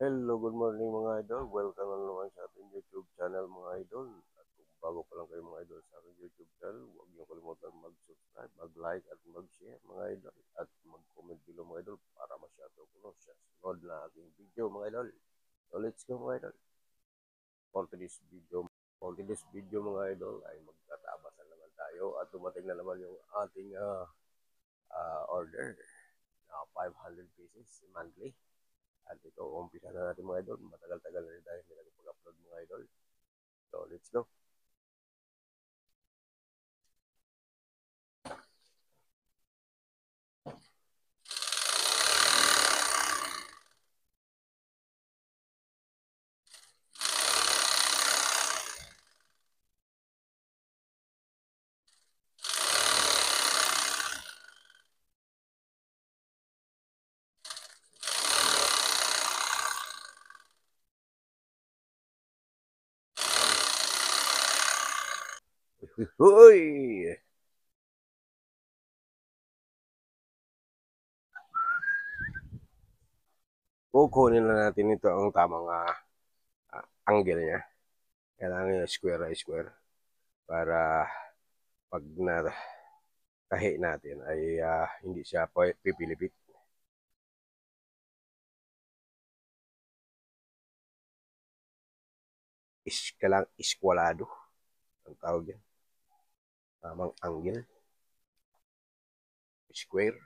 Hello, good morning mga idol. Welcome na naman sa ating YouTube channel mga idol. At kung bago pa lang kayo mga idol sa ating YouTube channel, huwag niyo kalimutan mag-subscribe, mag-like at mag-share mga idol. At mag-comment below mga idol para masyado ko sa sunod na ating video mga idol. So let's go mga idol. For today's video mga idol ay magtatabasan naman tayo at dumating na naman yung ating order na 500 pieces monthly. At ito, umpisa na natin mga idol. Matagal-tagal na rin tayo hindi nag-upload mga idol. So, let's go. Hoy! Kukunin na natin ito ang tamang angle niya. Kailangan yung square ay square para pag nakahi natin ay hindi siya pipilipit. Kailangan iskwalado ang tawag yan. Tamang angle. Square.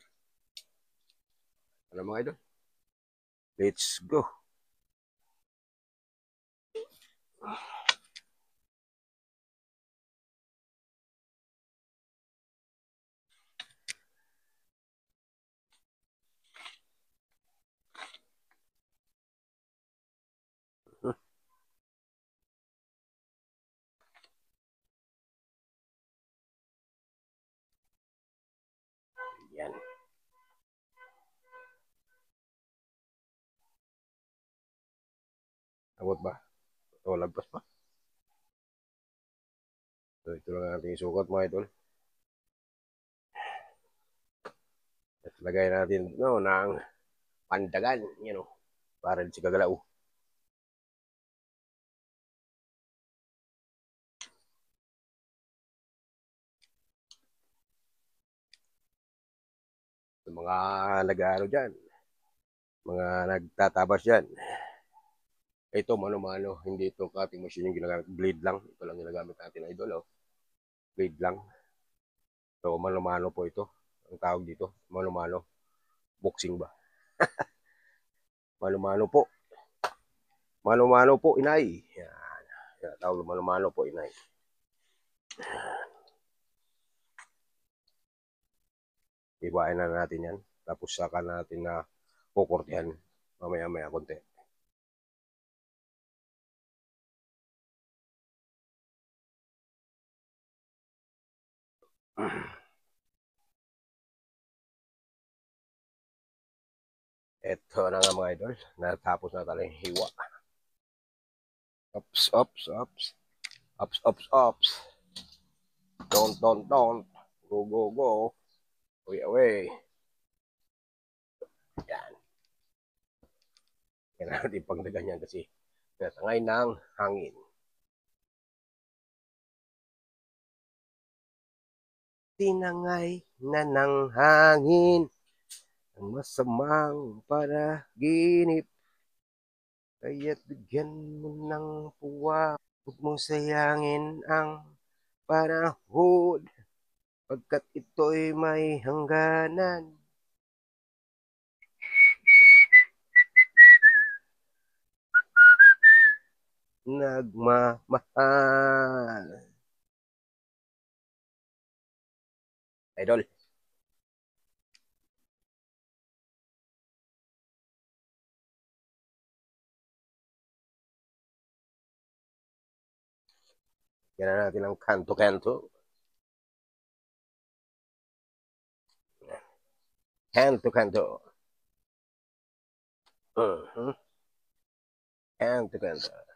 Ano mga idol? Let's go. Yan. Abot ba? O, lagpas pa. So, ito lang ating isukat mga idol. At lagay natin ng pandagan, para di siya gagalaw. Sa mga nag-aano dyan, mga nagtatabas dyan, ito mano-mano, hindi ito cutting machine yung ginagamit, blade lang, ito lang ginagamit natin idol, blade lang. So mano-mano po ito, ang tawag dito, mano-mano, boxing ba? Mano-mano po, mano-mano po inay, yan tawag mano-mano po inay. Ibahin na natin yan, tapos saka natin na kukurtihan mamaya-maya konti. Ito na nga mga idol, natapos na tayo hiwa. Ops, ops, ops, ops, ops, ops. Don't, go, go, go. Away, away. Yan. Kailangan natin pagdagan yan kasi natangay ng hangin. Tinangay na ng hangin ang masamang panaginip. Kaya't bigyan mo ng puwa. Huwag mong sayangin ang panahon pagkat ito'y may hangganan. Nagmamahal. Idol. Yan natin ang kanto-kanto. Kanto-kanto. Kanto-kanto.